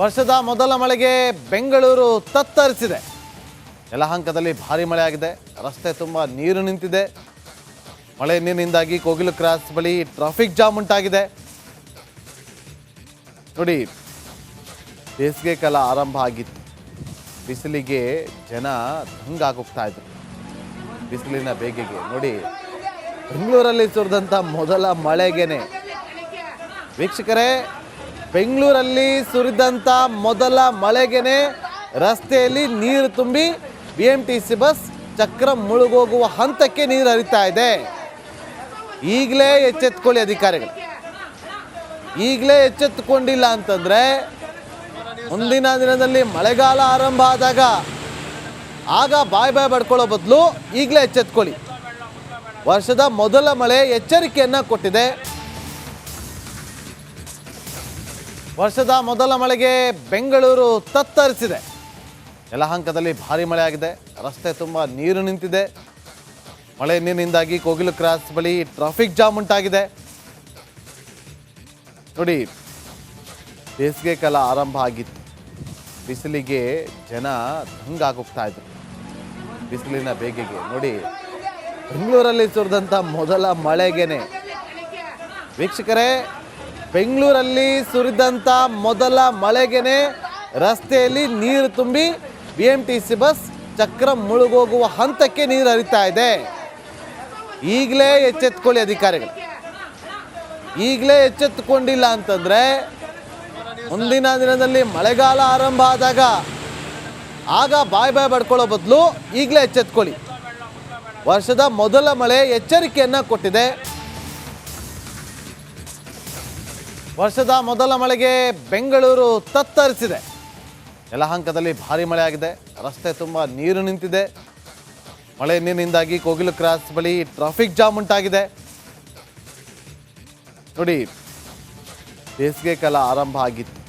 ವರ್ಷದ ಮೊದಲ ಮಳೆಗೆ ಬೆಂಗಳೂರು ತತ್ತರಿಸಿದೆ. ಯಲಹಂಕದಲ್ಲಿ ಭಾರಿ ಮಳೆಯಾಗಿದೆ. ರಸ್ತೆ ತುಂಬ ನೀರು ನಿಂತಿದೆ. ಮಳೆ ನೀರಿನಿಂದಾಗಿ ಕೋಗಿಲು ಕ್ರಾಸ್ ಬಳಿ ಟ್ರಾಫಿಕ್ ಜಾಮ್ ಉಂಟಾಗಿದೆ. ನೋಡಿ, ಬೇಸಿಗೆ ಕಾಲ ಆರಂಭ ಆಗಿತ್ತು. ಬಿಸಿಲಿಗೆ ಜನ ದಂಗಾಗೋಗ್ತಾ ಇದ್ರು. ಬಿಸಿಲಿನ ಬೇಗೆಗೆ ನೋಡಿ, ಬೆಂಗಳೂರಲ್ಲಿ ಸುರಿದಂಥ ಮೊದಲ ಮಳೆಗೇನೆ ವೀಕ್ಷಕರೇ, ಬೆಂಗಳೂರಲ್ಲಿ ಸುರಿದಂಥ ಮೊದಲ ಮಳೆಗೇನೆ ರಸ್ತೆಯಲ್ಲಿ ನೀರು ತುಂಬಿ BMTC ಬಸ್ ಚಕ್ರ ಮುಳುಗೋಗುವ ಹಂತಕ್ಕೆ ನೀರು ಹರಿತಾ ಇದೆ. ಈಗಲೇ ಎಚ್ಚೆತ್ಕೊಳ್ಳಿ ಅಧಿಕಾರಿಗಳು. ಈಗಲೇ ಎಚ್ಚೆತ್ತುಕೊಂಡಿಲ್ಲ ಅಂತಂದರೆ ಮುಂದಿನ ದಿನದಲ್ಲಿ ಮಳೆಗಾಲ ಆರಂಭ ಆದಾಗ ಆಗ ಬಾಯ್ ಬಡ್ಕೊಳ್ಳೋ ಬದಲು ಈಗಲೇ ಎಚ್ಚೆತ್ಕೊಳ್ಳಿ. ವರ್ಷದ ಮೊದಲ ಮಳೆ ಎಚ್ಚರಿಕೆಯನ್ನು ಕೊಟ್ಟಿದೆ. ವರ್ಷದ ಮೊದಲ ಮಳೆಗೆ ಬೆಂಗಳೂರು ತತ್ತರಿಸಿದೆ. ಯಲಹಂಕದಲ್ಲಿ ಭಾರಿ ಮಳೆಯಾಗಿದೆ. ರಸ್ತೆ ತುಂಬ ನೀರು ನಿಂತಿದೆ. ಮಳೆ ನೀರಿನಿಂದಾಗಿ ಕೋಗಿಲು ಕ್ರಾಸ್ ಬಳಿ ಟ್ರಾಫಿಕ್ ಜಾಮ್ ಉಂಟಾಗಿದೆ. ನೋಡಿ, ಬೇಸಿಗೆ ಕಾಲ ಆರಂಭ ಆಗಿತ್ತು. ಬಿಸಿಲಿಗೆ ಜನ ದಂಗಾಗೋಗ್ತಾ ಇದ್ರು. ಬಿಸಿಲಿನ ಬೇಗೆಗೆ ನೋಡಿ, ಬೆಂಗಳೂರಲ್ಲಿ ಸುರಿದಂಥ ಮೊದಲ ಮಳೆಗೇನೆ ವೀಕ್ಷಕರೇ, ಬೆಂಗಳೂರಲ್ಲಿ ಸುರಿದಂಥ ಮೊದಲ ಮಳೆಗೇನೆ ರಸ್ತೆಯಲ್ಲಿ ನೀರು ತುಂಬಿ BMTC ಬಸ್ ಚಕ್ರ ಮುಳುಗೋಗುವ ಹಂತಕ್ಕೆ ನೀರು ಹರಿತಾ ಇದೆ. ಈಗಲೇ ಎಚ್ಚೆತ್ಕೊಳ್ಳಿ ಅಧಿಕಾರಿಗಳು. ಈಗಲೇ ಎಚ್ಚೆತ್ತುಕೊಂಡಿಲ್ಲ ಅಂತಂದರೆ ಮುಂದಿನ ದಿನದಲ್ಲಿ ಮಳೆಗಾಲ ಆರಂಭ ಆದಾಗ ಆಗ ಬಾಯ್ ಬಡ್ಕೊಳ್ಳೋ ಬದಲು ಈಗಲೇ ಎಚ್ಚೆತ್ಕೊಳ್ಳಿ. ವರ್ಷದ ಮೊದಲ ಮಳೆ ಎಚ್ಚರಿಕೆಯನ್ನು ಕೊಟ್ಟಿದೆ. ವರ್ಷದ ಮೊದಲ ಮಳೆಗೆ ಬೆಂಗಳೂರು ತತ್ತರಿಸಿದೆ. ಯಲಹಂಕದಲ್ಲಿ ಭಾರಿ ಮಳೆಯಾಗಿದೆ. ರಸ್ತೆ ತುಂಬ ನೀರು ನಿಂತಿದೆ. ಮಳೆ ನೀರಿನಿಂದಾಗಿ ಕೋಗಿಲು ಕ್ರಾಸ್ ಬಳಿ ಟ್ರಾಫಿಕ್ ಜಾಮ್ ಉಂಟಾಗಿದೆ. ನೋಡಿ, ಬೇಸಿಗೆ ಕಾಲ ಆರಂಭ ಆಗಿತ್ತು.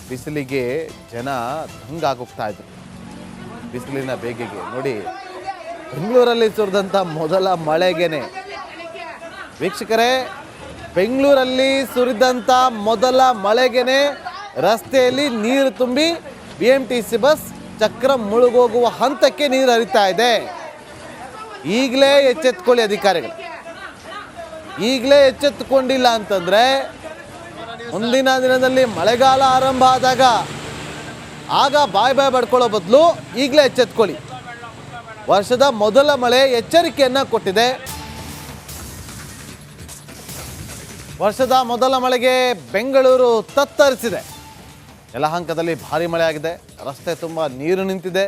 ಬಿಸಿಲಿಗೆ ಜನ ದಂಗಾಗೋಗ್ತಾ ಇದ್ರು. ಬಿಸಿಲಿನ ಬೇಗೆಗೆ ನೋಡಿ, ಬೆಂಗಳೂರಲ್ಲಿ ಸುರಿದಂಥ ಮೊದಲ ಮಳೆಗೇನೆ ವೀಕ್ಷಕರೇ, ಬೆಂಗಳೂರಲ್ಲಿ ಸುರಿದಂಥ ಮೊದಲ ಮಳೆಗೇನೆ ರಸ್ತೆಯಲ್ಲಿ ನೀರು ತುಂಬಿ BMTC ಬಸ್ ಚಕ್ರ ಮುಳುಗೋಗುವ ಹಂತಕ್ಕೆ ನೀರು ಹರಿತಾ ಇದೆ. ಈಗಲೇ ಎಚ್ಚೆತ್ಕೊಳ್ಳಿ ಅಧಿಕಾರಿಗಳು. ಈಗಲೇ ಎಚ್ಚೆತ್ತುಕೊಂಡಿಲ್ಲ ಅಂತಂದರೆ ಮುಂದಿನ ದಿನದಲ್ಲಿ ಮಳೆಗಾಲ ಆರಂಭ ಆದಾಗ ಆಗ ಬಾಯ್ ಬಡ್ಕೊಳ್ಳೋ ಬದಲು ಈಗಲೇ ಎಚ್ಚೆತ್ಕೊಳ್ಳಿ. ವರ್ಷದ ಮೊದಲ ಮಳೆ ಎಚ್ಚರಿಕೆಯನ್ನು ಕೊಟ್ಟಿದೆ. ವರ್ಷದ ಮೊದಲ ಮಳೆಗೆ ಬೆಂಗಳೂರು ತತ್ತರಿಸಿದೆ. ಯಲಹಂಕದಲ್ಲಿ ಭಾರಿ ಮಳೆಯಾಗಿದೆ. ರಸ್ತೆ ತುಂಬ ನೀರು ನಿಂತಿದೆ.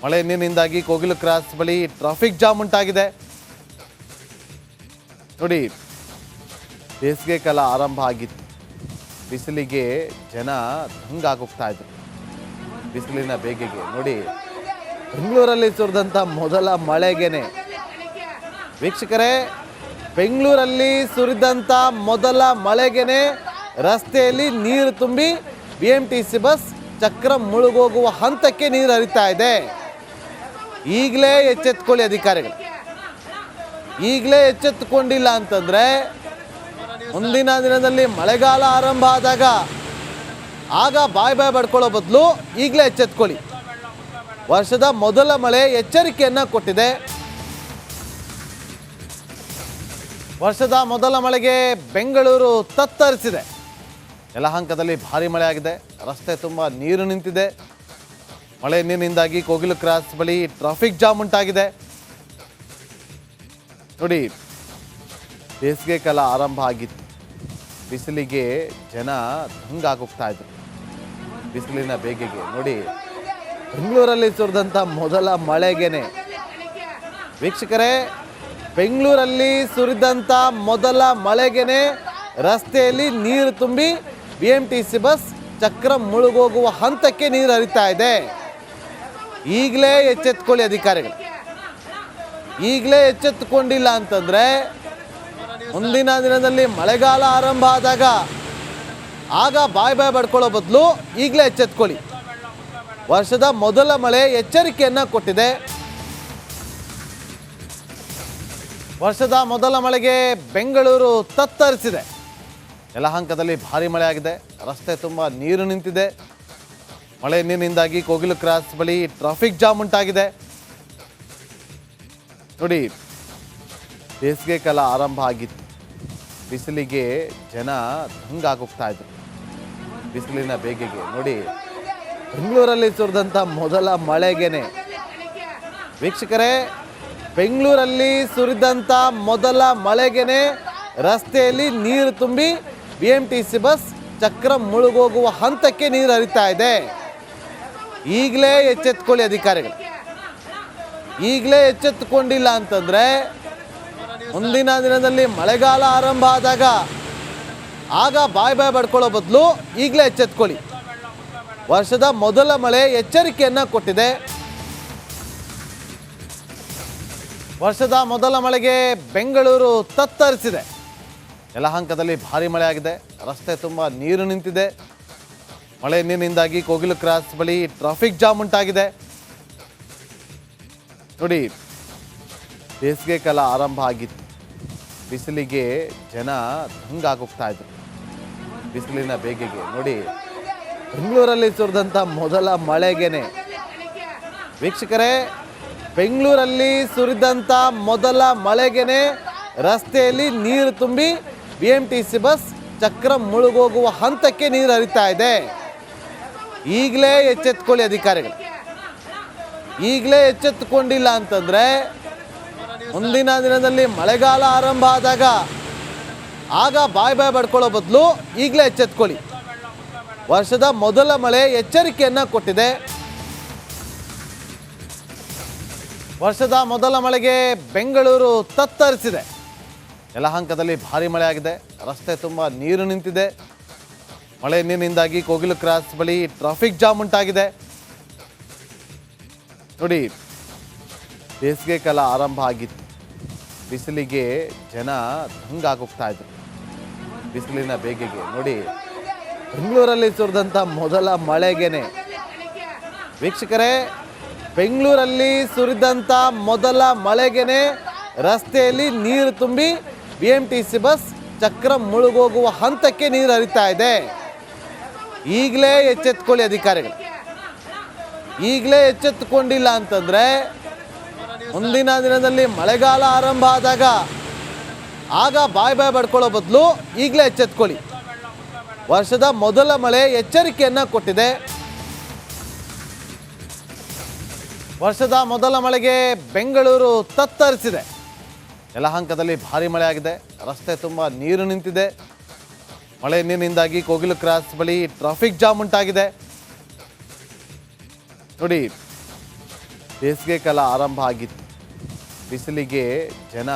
ಮಳೆ ನೀರಿನಿಂದಾಗಿ ಕೋಗಿಲು ಕ್ರಾಸ್ ಬಳಿ ಟ್ರಾಫಿಕ್ ಜಾಮ್ ಉಂಟಾಗಿದೆ. ನೋಡಿ, ಬೇಸಿಗೆ ಕಾಲ ಆರಂಭ ಆಗಿತ್ತು. ಬಿಸಿಲಿಗೆ ಜನ ದಂಗಾಗೋಗ್ತಾ ಇದ್ರು. ಬಿಸಿಲಿನ ಬೇಗೆಗೆ ನೋಡಿ, ಬೆಂಗಳೂರಲ್ಲಿ ಸುರಿದಂಥ ಮೊದಲ ಮಳೆಗೇನೆ ವೀಕ್ಷಕರೇ, ಬೆಂಗಳೂರಲ್ಲಿ ಸುರಿದಂಥ ಮೊದಲ ಮಳೆಗೇನೆ ರಸ್ತೆಯಲ್ಲಿ ನೀರು ತುಂಬಿ BMTC ಬಸ್ ಚಕ್ರ ಮುಳುಗೋಗುವ ಹಂತಕ್ಕೆ ನೀರು ಹರಿತಾ ಇದೆ. ಈಗಲೇ ಎಚ್ಚೆತ್ಕೊಳ್ಳಿ ಅಧಿಕಾರಿಗಳು. ಈಗಲೇ ಎಚ್ಚೆತ್ತುಕೊಂಡಿಲ್ಲ ಅಂತಂದರೆ ಮುಂದಿನ ದಿನದಲ್ಲಿ ಮಳೆಗಾಲ ಆರಂಭ ಆದಾಗ ಆಗ ಬಾಯ್ ಬಡ್ಕೊಳ್ಳೋ ಬದಲು ಈಗಲೇ ಎಚ್ಚೆತ್ಕೊಳ್ಳಿ. ವರ್ಷದ ಮೊದಲ ಮಳೆ ಎಚ್ಚರಿಕೆಯನ್ನು ಕೊಟ್ಟಿದೆ. ವರ್ಷದ ಮೊದಲ ಮಳೆಗೆ ಬೆಂಗಳೂರು ತತ್ತರಿಸಿದೆ. ಯಲಹಂಕದಲ್ಲಿ ಭಾರಿ ಮಳೆಯಾಗಿದೆ. ರಸ್ತೆ ತುಂಬ ನೀರು ನಿಂತಿದೆ. ಮಳೆ ನೀರಿನಿಂದಾಗಿ ಕೋಗಿಲು ಕ್ರಾಸ್ ಬಳಿ ಟ್ರಾಫಿಕ್ ಜಾಮ್ ಉಂಟಾಗಿದೆ. ನೋಡಿ, ಬೇಸಿಗೆ ಕಾಲ ಆರಂಭ ಆಗಿತ್ತು. ಬಿಸಿಲಿಗೆ ಜನ ದಂಗಾಗೋಗ್ತಾ ಇದ್ರು. ಬಿಸಿಲಿನ ಬೇಗೆಗೆ ನೋಡಿ, ಬೆಂಗಳೂರಲ್ಲಿ ಸುರಿದಂಥ ಮೊದಲ ಮಳೆಗೇನೆ ವೀಕ್ಷಕರೇ, ಬೆಂಗಳೂರಲ್ಲಿ ಸುರಿದಂಥ ಮೊದಲ ಮಳೆಗೇನೆ ರಸ್ತೆಯಲ್ಲಿ ನೀರು ತುಂಬಿ BMTC ಬಸ್ ಚಕ್ರ ಮುಳುಗೋಗುವ ಹಂತಕ್ಕೆ ನೀರು ಹರಿತಾ ಇದೆ. ಈಗಲೇ ಎಚ್ಚೆತ್ಕೊಳ್ಳಿ ಅಧಿಕಾರಿಗಳು. ಈಗಲೇ ಎಚ್ಚೆತ್ತುಕೊಂಡಿಲ್ಲ ಅಂತಂದರೆ ಮುಂದಿನ ದಿನದಲ್ಲಿ ಮಳೆಗಾಲ ಆರಂಭ ಆದಾಗ ಆಗ ಬಾಯ್ ಬಡ್ಕೊಳ್ಳೋ ಬದಲು ಈಗಲೇ ಎಚ್ಚೆತ್ಕೊಳ್ಳಿ. ವರ್ಷದ ಮೊದಲ ಮಳೆ ಎಚ್ಚರಿಕೆಯನ್ನು ಕೊಟ್ಟಿದೆ. ವರ್ಷದ ಮೊದಲ ಮಳೆಗೆ ಬೆಂಗಳೂರು ತತ್ತರಿಸಿದೆ. ಯಲಹಂಕದಲ್ಲಿ ಭಾರಿ ಮಳೆ ಆಗಿದೆ. ರಸ್ತೆ ತುಂಬ ನೀರು ನಿಂತಿದೆ. ಮಳೆ ನೀರಿನಿಂದಾಗಿ ಕೋಗಿಲು ಕ್ರಾಸ್ ಬಳಿ ಟ್ರಾಫಿಕ್ ಜಾಮ್ ಉಂಟಾಗಿದೆ. ನೋಡಿ, ಬೇಸಿಗೆ ಕಾಲ ಆರಂಭ ಆಗಿತ್ತು. ಬಿಸಿಲಿಗೆ ಜನ ದಂಗಾಗೋಗ್ತಾ ಇದ್ರು. ಬಿಸಿಲಿನ ಬೇಗೆಗೆ ನೋಡಿ, ಬೆಂಗಳೂರಲ್ಲಿ ಸುರಿದಂಥ ಮೊದಲ ಮಳೆಗೇನೆ ವೀಕ್ಷಕರೇ, ಬೆಂಗಳೂರಲ್ಲಿ ಸುರಿದಂಥ ಮೊದಲ ಮಳೆಗೇನೆ ರಸ್ತೆಯಲ್ಲಿ ನೀರು ತುಂಬಿ BMTC ಬಸ್ ಚಕ್ರ ಮುಳುಗೋಗುವ ಹಂತಕ್ಕೆ ನೀರು ಹರಿತಾ ಇದೆ. ಈಗಲೇ ಎಚ್ಚೆತ್ಕೊಳ್ಳಿ ಅಧಿಕಾರಿಗಳು. ಈಗಲೇ ಎಚ್ಚೆತ್ತುಕೊಂಡಿಲ್ಲ ಅಂತಂದರೆ ಮುಂದಿನ ದಿನದಲ್ಲಿ ಮಳೆಗಾಲ ಆರಂಭ ಆದಾಗ ಆಗ ಬಾಯ್ ಬಡ್ಕೊಳ್ಳೋ ಬದಲು ಈಗಲೇ ಎಚ್ಚೆತ್ಕೊಳ್ಳಿ. ವರ್ಷದ ಮೊದಲ ಮಳೆ ಎಚ್ಚರಿಕೆಯನ್ನು ಕೊಟ್ಟಿದೆ. ವರ್ಷದ ಮೊದಲ ಮಳೆಗೆ ಬೆಂಗಳೂರು ತತ್ತರಿಸಿದೆ. ಯಲಹಂಕದಲ್ಲಿ ಭಾರಿ ಮಳೆ ಆಗಿದೆ. ರಸ್ತೆ ತುಂಬ ನೀರು ನಿಂತಿದೆ. ಮಳೆ ನೀರಿನಿಂದಾಗಿ ಕೋಗಿಲು ಕ್ರಾಸ್ ಬಳಿ ಟ್ರಾಫಿಕ್ ಜಾಮ್ ಉಂಟಾಗಿದೆ. ನೋಡಿ, ಬೇಸಿಗೆ ಕಾಲ ಆರಂಭ ಆಗಿತ್ತು. ಬಿಸಿಲಿಗೆ ಜನ ದಂಗಾಗೋಗ್ತಾ ಇದ್ರು. ಬಿಸಿಲಿನ ಬೇಗೆಗೆ ನೋಡಿ, ಬೆಂಗಳೂರಲ್ಲಿ ಸುರಿದಂಥ ಮೊದಲ ಮಳೆಗೇನೆ ವೀಕ್ಷಕರೇ, ಬೆಂಗಳೂರಲ್ಲಿ ಸುರಿದಂಥ ಮೊದಲ ಮಳೆಗೇನೆ ರಸ್ತೆಯಲ್ಲಿ ನೀರು ತುಂಬಿ BMTC ಬಸ್ ಚಕ್ರ ಮುಳುಗೋಗುವ ಹಂತಕ್ಕೆ ನೀರು ಹರಿತಾ ಇದೆ. ಈಗಲೇ ಎಚ್ಚೆತ್ಕೊಳ್ಳಿ ಅಧಿಕಾರಿಗಳು. ಈಗಲೇ ಎಚ್ಚೆತ್ತುಕೊಂಡಿಲ್ಲ ಅಂತಂದರೆ ಮುಂದಿನ ದಿನದಲ್ಲಿ ಮಳೆಗಾಲ ಆರಂಭ ಆದಾಗ ಆಗ ಬಾಯ್ ಬಡ್ಕೊಳ್ಳೋ ಬದಲು ಈಗಲೇ ಎಚ್ಚೆತ್ಕೊಳ್ಳಿ. ವರ್ಷದ ಮೊದಲ ಮಳೆ ಎಚ್ಚರಿಕೆಯನ್ನು ಕೊಟ್ಟಿದೆ. ವರ್ಷದ ಮೊದಲ ಮಳೆಗೆ ಬೆಂಗಳೂರು ತತ್ತರಿಸಿದೆ. ಯಲಹಂಕದಲ್ಲಿ ಭಾರಿ ಮಳೆ ಆಗಿದೆ. ರಸ್ತೆ ತುಂಬ ನೀರು ನಿಂತಿದೆ. ಮಳೆ ನೀರಿನಿಂದಾಗಿ ಕೋಗಿಲು ಕ್ರಾಸ್ ಬಳಿ ಟ್ರಾಫಿಕ್ ಜಾಮ್ ಉಂಟಾಗಿದೆ. ನೋಡಿ, ಬೇಸಿಗೆ ಕಾಲ ಆರಂಭ ಆಗಿತ್ತು. ಬಿಸಿಲಿಗೆ ಜನ ದಂಗಾಗೋಗ್ತಾ ಇದ್ರು. ಬಿಸಿಲಿನ ಬೇಗೆಗೆ ನೋಡಿ, ಬೆಂಗಳೂರಲ್ಲಿ ಸುರಿದಂಥ ಮೊದಲ ಮಳೆಗೇನೆ ವೀಕ್ಷಕರೇ, ಬೆಂಗಳೂರಲ್ಲಿ ಸುರಿದಂಥ ಮೊದಲ ಮಳೆಗೇನೆ ರಸ್ತೆಯಲ್ಲಿ ನೀರು ತುಂಬಿ BMTC ಬಸ್ ಚಕ್ರ ಮುಳುಗೋಗುವ ಹಂತಕ್ಕೆ ನೀರು ಹರಿತಾ ಇದೆ. ಈಗಲೇ ಎಚ್ಚೆತ್ಕೊಳ್ಳಿ ಅಧಿಕಾರಿಗಳು. ಈಗಲೇ ಎಚ್ಚೆತ್ತುಕೊಂಡಿಲ್ಲ ಅಂತಂದರೆ ಮುಂದಿನ ದಿನದಲ್ಲಿ ಮಳೆಗಾಲ ಆರಂಭ ಆದಾಗ ಆಗ ಬಾಯ್ ಬಡ್ಕೊಳ್ಳೋ ಬದಲು ಈಗಲೇ ಎಚ್ಚೆತ್ಕೊಳ್ಳಿ. ವರ್ಷದ ಮೊದಲ ಮಳೆ ಎಚ್ಚರಿಕೆಯನ್ನು ಕೊಟ್ಟಿದೆ. ವರ್ಷದ ಮೊದಲ ಮಳೆಗೆ ಬೆಂಗಳೂರು ತತ್ತರಿಸಿದೆ. ಯಲಹಂಕದಲ್ಲಿ ಭಾರಿ ಮಳೆ ಆಗಿದೆ. ರಸ್ತೆ ತುಂಬ ನೀರು ನಿಂತಿದೆ. ಮಳೆ ನೀರಿನಿಂದಾಗಿ ಕೋಗಿಲು ಕ್ರಾಸ್ ಬಳಿ ಟ್ರಾಫಿಕ್ ಜಾಮ್ ಉಂಟಾಗಿದೆ. ನೋಡಿ, ಬೇಸಿಗೆ ಕಾಲ ಆರಂಭ ಆಗಿತ್ತು. ಬಿಸಿಲಿಗೆ ಜನ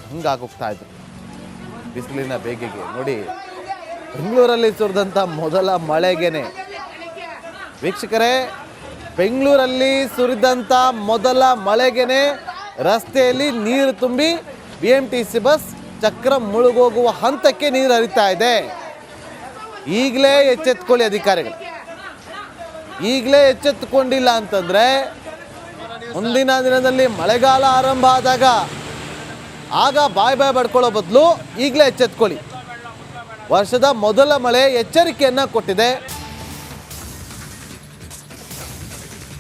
ದಂಗಾಗೋಗ್ತಾ ಇದ್ರು. ಬಿಸಿಲಿನ ಬೇಗೆಗೆ ನೋಡಿ, ಬೆಂಗಳೂರಲ್ಲಿ ಸುರಿದಂಥ ಮೊದಲ ಮಳೆಗೇನೆ ವೀಕ್ಷಕರೇ, ಬೆಂಗಳೂರಲ್ಲಿ ಸುರಿದಂಥ ಮೊದಲ ಮಳೆಗೇನೆ ರಸ್ತೆಯಲ್ಲಿ ನೀರು ತುಂಬಿ BMTC ಬಸ್ ಚಕ್ರ ಮುಳುಗೋಗುವ ಹಂತಕ್ಕೆ ನೀರು ಹರಿತಾ ಇದೆ. ಈಗಲೇ ಎಚ್ಚೆತ್ಕೊಳ್ಳಿ ಅಧಿಕಾರಿಗಳು. ಈಗಲೇ ಎಚ್ಚೆತ್ತುಕೊಂಡಿಲ್ಲ ಅಂತಂದರೆ ಮುಂದಿನ ದಿನದಲ್ಲಿ ಮಳೆಗಾಲ ಆರಂಭ ಆದಾಗ ಆಗ ಬಾಯ್ ಬಡ್ಕೊಳ್ಳೋ ಬದಲು ಈಗಲೇ ಎಚ್ಚೆತ್ಕೊಳ್ಳಿ. ವರ್ಷದ ಮೊದಲ ಮಳೆ ಎಚ್ಚರಿಕೆಯನ್ನು ಕೊಟ್ಟಿದೆ.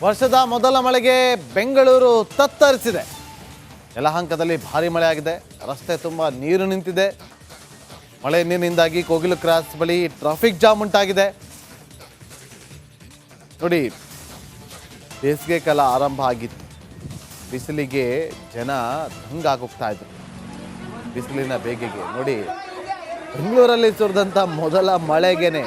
ವರ್ಷದ ಮೊದಲ ಮಳೆಗೆ ಬೆಂಗಳೂರು ತತ್ತರಿಸಿದೆ. ಯಲಹಂಕದಲ್ಲಿ ಭಾರಿ ಮಳೆ ಆಗಿದೆ. ರಸ್ತೆ ತುಂಬ ನೀರು ನಿಂತಿದೆ. ಮಳೆ ನೀರಿನಿಂದಾಗಿ ಕೋಗಿಲು ಕ್ರಾಸ್ ಬಳಿ ಟ್ರಾಫಿಕ್ ಜಾಮ್ ಉಂಟಾಗಿದೆ. ನೋಡಿ, ಬೇಸಿಗೆ ಕಾಲ ಆರಂಭ ಆಗಿತ್ತು. ಬಿಸಿಲಿಗೆ ಜನ ದಂಗಾಗೋಗ್ತಾ ಇದ್ರು. ಬಿಸಿಲಿನ ಬೇಗೆಗೆ ನೋಡಿ, ಬೆಂಗಳೂರಲ್ಲಿ ಸುರಿದಂಥ ಮೊದಲ ಮಳೆಗೇನೆ